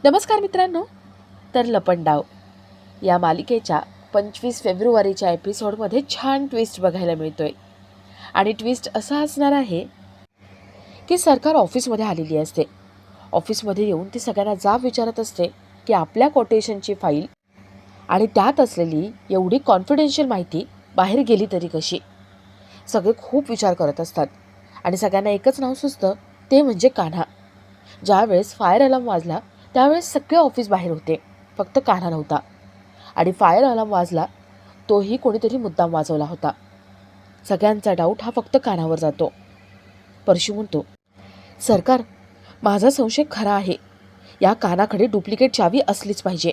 नमस्कार मित्रांनो. तर लपंडाव या मालिकेच्या 25 फेब्रुवारीच्या एपिसोडमध्ये छान ट्विस्ट बघायला मिळतोय. आणि ट्विस्ट असा असणार आहे की सरकार ऑफिसमध्ये आलेली असते. ऑफिसमध्ये येऊन ती सगळ्यांना जाब विचारत असते की आपल्या कोटेशनची फाईल आणि त्यात असलेली एवढी कॉन्फिडेन्शियल माहिती बाहेर गेली तरी कशी. सगळे खूप विचार करत असतात आणि सगळ्यांना एकच नाव सुचतं, ते म्हणजे कान्हा. ज्यावेळेस फायर अलार्म वाजला त्यावेळेस सगळे ऑफिस बाहेर होते, फक्त कान्हा नव्हता. आणि फायर अलार्म वाजला तोही कोणीतरी मुद्दाम वाजवला होता. सगळ्यांचा डाऊट हा फक्त कान्हावर जातो. परशू म्हणतो, सरकार, माझा संशय खरा आहे. या कानाकडे डुप्लिकेट चावी असलीच पाहिजे.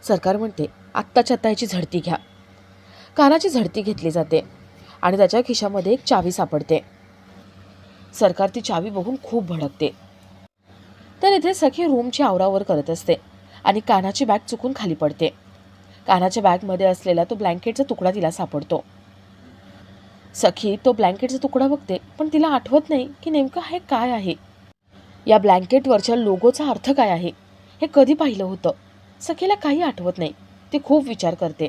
सरकार म्हणते, आत्ताच्या आत्ता याची झडती घ्या. कानाची झडती घेतली जाते आणि त्याच्या खिशामध्ये एक चावी सापडते. सरकार ती चावी बघून खूप भडकते. तर इथे सखी रूमची आवरावर करत असते आणि कानाची बॅग चुकून खाली पडते. कानाच्या बॅगमध्ये असलेला तो ब्लँकेटचा तुकडा तिला सापडतो. सखी तो ब्लँकेटचा तुकडा बघते, पण तिला आठवत नाही की नेमकं हे काय आहे. या ब्लँकेटवरच्या लोगोचा अर्थ काय आहे, हे कधी पाहिलं होतं. सखीला काही आठवत नाही. ती खूप विचार करते.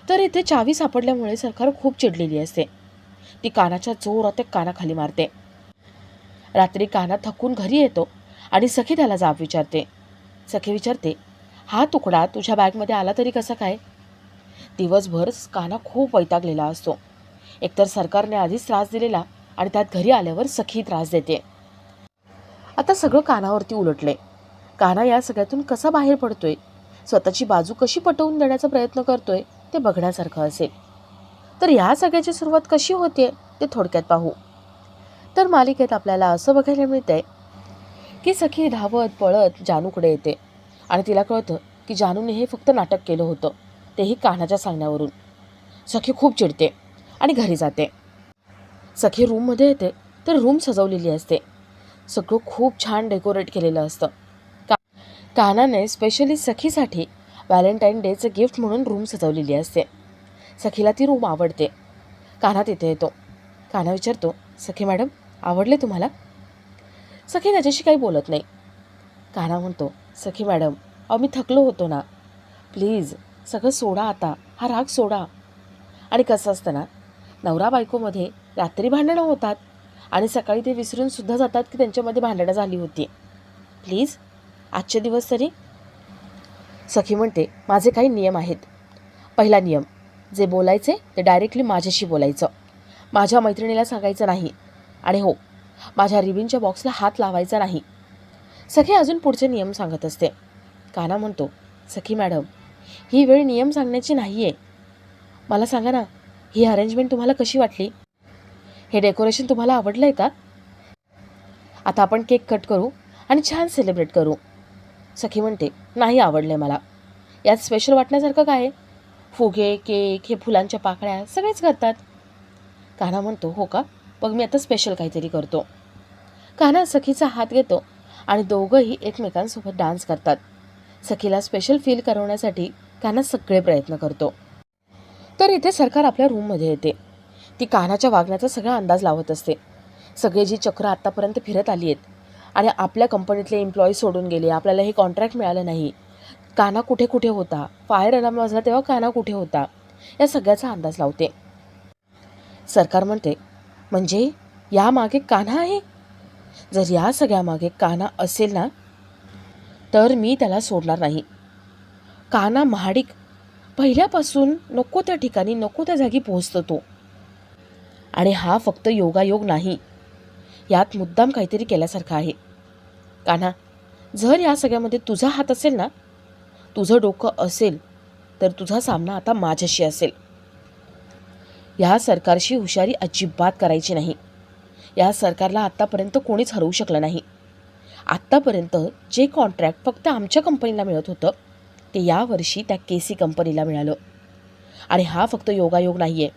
तर इथे चावी सापडल्यामुळे सरकार खूप चिडलेली असते. ती कानाच्या जोरात कानाखाली मारते. रात्री काना थकून घरी येतो आणि सखी त्याला जाब विचारते. सखी विचारते, हा तुकडा तुझ्या बॅगमध्ये आला तरी कसा काय. दिवसभर काना खूप वैतागलेला असतो. एकतर सरकारने आधीच त्रास दिलेला आणि त्यात घरी आल्यावर सखी त्रास देते. आता सगळं कानावरती उलटले. काना या सगळ्यातून कसा बाहेर पडतोय, स्वतःची बाजू कशी पटवून देण्याचा प्रयत्न करतोय, ते बघण्यासारखं असेल. तर या सगळ्याची सुरुवात कशी होते ते थोडक्यात पाहू. तर मालिकेत आपल्याला असं बघायला मिळतंय की सखी धावत पळत जानूकडे येते आणि तिला कळतं की जानूने हे फक्त नाटक केलं होतं, तेही कान्हाच्या सांगण्यावरून. सखी खूप चिडते आणि घरी जाते. सखी रूममध्ये येते तर रूम सजवलेली असते. सगळं खूप छान डेकोरेट केलेलं असतं. कान्हाने स्पेशली सखीसाठी व्हॅलेंटाईन डेचं गिफ्ट म्हणून रूम सजवलेली असते. सखीला ती रूम आवडते. कान्हा तिथे येतो. कान्हा विचारतो, सखी मॅडम, आवडले तुम्हाला. सखी त्याच्याशी काही बोलत नाही. कान्हा म्हणतो, सखी मॅडम, मी थकलो होतो ना, प्लीज सगळं सोडा आता, हा राग सोडा. आणि कसं असतं ना, नवरा बायकोमध्ये रात्री भांडणं होतात आणि सकाळी ते विसरून सुद्धा जातात की त्यांच्यामध्ये भांडणं झाली होती. प्लीज आजचे दिवस तरी. सखी म्हणते, माझे काही नियम आहेत. पहिला नियम, जे बोलायचे ते डायरेक्टली माझ्याशी बोलायचं. माझ्या मैत्रिणीला सांगायचं नाही. आणि हो, माझ्या रिबिनच्या बॉक्सला हात लावायचा नाही. सखी अजून पुढचे नियम सांगत असते. कान्हा म्हणतो, सखी मॅडम, ही वेळ नियम सांगण्याची नाही आहे. मला सांगा ना, ही अरेंजमेंट तुम्हाला कशी वाटली. हे डेकोरेशन तुम्हाला आवडलं आहे का. आता आपण केक कट करू आणि छान सेलिब्रेट करू. सखी म्हणते, नाही आवडले मला. यात स्पेशल वाटण्यासारखं काय आहे. फुगे, केक, हे फुलांच्या पाकळ्या सगळेच करतात. कान्हा म्हणतो, हो का, मग मी आता स्पेशल काहीतरी करतो. कान्हा सखीचा हात घेतो आणि दोघंही एकमेकांसोबत डान्स करतात. सखीला स्पेशल फील करवण्यासाठी कान्हा सगळे प्रयत्न करतो. तर इथे सरकार आपल्या रूममध्ये येते. ती कान्हाच्या वागण्याचा सगळा अंदाज लावत असते. सगळे जी चक्र आत्तापर्यंत फिरत आली आहेत आणि आपल्या कंपनीतले एम्प्लॉई सोडून गेले, आपल्याला हे कॉन्ट्रॅक्ट मिळालं नाही, कान्हा कुठे कुठे होता, फायर अलार्म वाजला तेव्हा कान्हा कुठे होता, या सगळ्याचा अंदाज लावते. सरकार म्हणते, म्हणजे यामागे कान्हा आहे. जर या सगळ्यामागे कान्हा असेल ना, तर मी त्याला सोडणार नाही. कान्हा महाडिक पहिल्यापासून नको त्या ठिकाणी नको त्या जागी पोहोचतो तो. आणि हा फक्त योगायोग नाही, यात मुद्दाम काहीतरी केल्यासारखं आहे. कान्हा, जर या सगळ्यामध्ये तुझा हात असेल ना, तुझं डोकं असेल, तर तुझा सामना आता माझ्याशी असेल. या सरकारशी हुशारी अजिबात करायची नाही. या सरकारला आत्तापर्यंत कोणीच हरवू शकलं नाही. आत्तापर्यंत जे कॉन्ट्रॅक्ट फक्त आमच्या कंपनीला मिळत होतं, ते यावर्षी त्या केसी कंपनीला मिळालं. आणि हा फक्त योगायोग नाही आहे,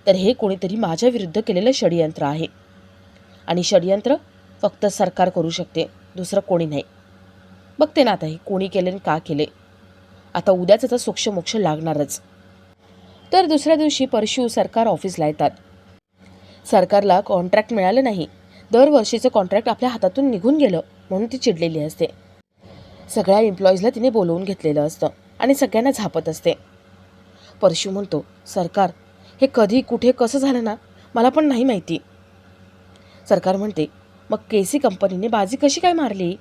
तर हे कोणीतरी माझ्या विरुद्ध केलेलं षडयंत्र आहे. आणि षडयंत्र फक्त सरकार करू शकते, दुसरं कोणी नाही. बघते ना आता हे कोणी केले आणि का केले. आता उद्याच त्याचा सोक्षमोक्ष लागणारच. तर दुसऱ्या दिवशी परशू सरकार ऑफिसला येतात. सरकारला कॉन्ट्रॅक्ट मिळालं नाही, दरवर्षीचं कॉन्ट्रॅक्ट आपल्या हातातून निघून गेलं म्हणून ती चिडलेली असते. सगळ्या एम्प्लॉईजला तिने बोलवून घेतलेलं असतं आणि सगळ्यांना झापत असते. परशू म्हणतो, सरकार, हे कधी कुठे कसं झालं ना मला पण नाही माहिती. सरकार म्हणते, मग केसी कंपनीने बाजी कशी काय मारली?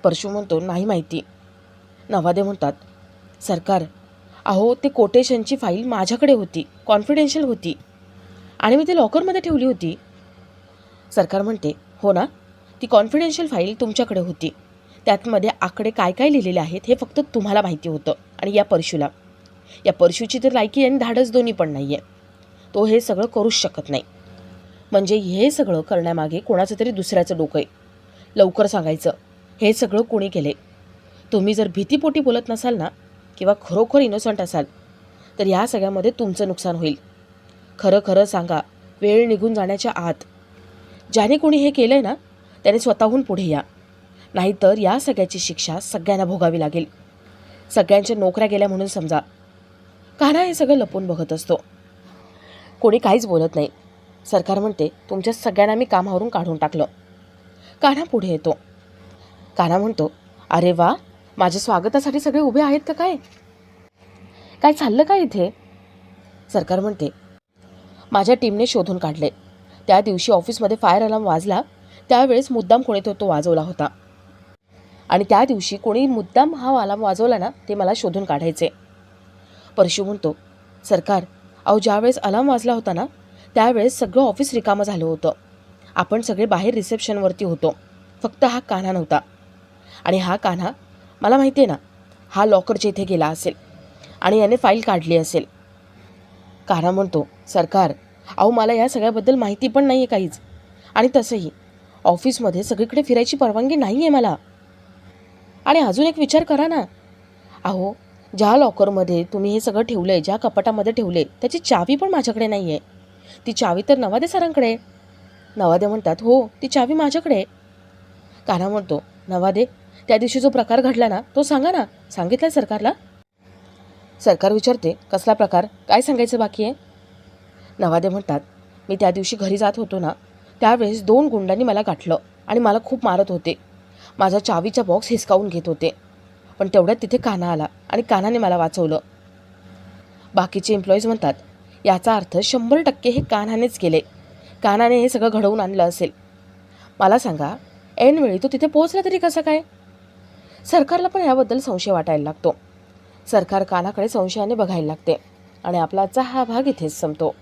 परशू म्हणतो, नाही माहिती. नवादे म्हणतात, सरकार, अहो ते कोटेशनची फाईल माझ्याकडे होती, कॉन्फिडेन्शियल होती आणि मी ती लॉकरमध्ये ठेवली होती. सरकार म्हणते, हो ना, ती कॉन्फिडेन्शियल फाईल तुमच्याकडे होती. त्यातमध्ये आकडे काय काय लिहिलेले आहेत हे फक्त तुम्हाला माहिती होतं आणि या परशूची तर लायकी आणि धाडस दोन्ही पण नाही आहे. तो हे सगळं करूच शकत नाही. म्हणजे हे सगळं करण्यामागे कोणाचं तरी दुसऱ्याचं डोकं आहे. लवकर सांगायचं, हे सगळं कोणी केले? तुम्ही जर भीतीपोटी बोलत नसाल ना किंवा खरोखर इनोसंट असाल तर या सगळ्यामध्ये तुमचं नुकसान होईल. खरं खरं सांगा, वेळ निघून जाण्याच्या आत. ज्याने कोणी हे केलं आहे ना त्याने स्वतःहून पुढे या, नाहीतर या सगळ्याची शिक्षा सगळ्यांना भोगावी लागेल. सगळ्यांच्या नोकऱ्या गेल्या म्हणून समजा. कान्हा हे सगळं लपून बघत असतो. कोणी काहीच बोलत नाही. सरकार म्हणते, तुमच्या सगळ्यांना मी कामावरून काढून टाकलं. कान्हा पुढे येतो. कान्हा म्हणतो, अरे वा, माझ्या स्वागतासाठी सगळे उभे आहेत का काय? काय चाललं काय इथे? सरकार म्हणते, माझ्या टीमने शोधून काढले. त्या दिवशी ऑफिसमध्ये फायर अलार्म वाजला, त्यावेळेस मुद्दाम कोणी तो वाजवला होता आणि त्या दिवशी कोणी मुद्दाम हा अलार्म वाजवला ना ते मला शोधून काढायचे. परशू म्हणतो, सरकार, अहो ज्यावेळेस अलार्म वाजला होता ना त्यावेळेस सगळं ऑफिस रिकामं झालं होतं. आपण सगळे बाहेर रिसेप्शनवरती होतो. फक्त हा कान्हा नव्हता. आणि हा कान्हा, मला माहिती आहे ना, हा लॉकरच्या इथे गेला असेल आणि याने फाईल काढली असेल. कान्हा म्हणतो, सरकार, अहो मला या सगळ्याबद्दल माहिती पण नाही आहे काहीच. आणि तसंही ऑफिसमध्ये सगळीकडे फिरायची परवानगी नाही आहे मला. आणि अजून एक विचार करा ना, अहो ज्या लॉकरमध्ये तुम्ही हे सगळं ठेवलं आहे, ज्या कपाटामध्ये ठेवले, त्याची चावी पण माझ्याकडे नाही आहे. ती चावी तर नवादे सरांकडे आहे. नवादे म्हणतात, हो, ती चावी माझ्याकडे आहे. कान्हा म्हणतो, नवादे, त्या दिवशी जो प्रकार घडला ना तो सांगा ना, सांगितलं सरकारला? सरकार विचारते, कसला प्रकार, काय सांगायचं बाकी आहे? नवादे म्हणतात, मी त्या दिवशी घरी जात होतो ना त्यावेळेस 2 गुंडांनी मला गाठलं आणि मला खूप मारत होते. माझा चावीचा बॉक्स हिसकावून घेत होते. पण तेवढ्यात तिथे कान्हा आला आणि कान्हाने मला वाचवलं. बाकीचे एम्प्लॉईज म्हणतात, याचा अर्थ 100% हे कान्हानेच केले. कान्हाने हे सगळं घडवून आणलं असेल. मला सांगा, ऐनवेळी तो तिथे पोहोचला तरी कसं काय? सरकारला पण याबद्दल संशय वाटायला लागतो. सरकार कान्हाकडे संशयाने बघायला लागते आणि आपला आजचा हा भाग इथेच संपतो.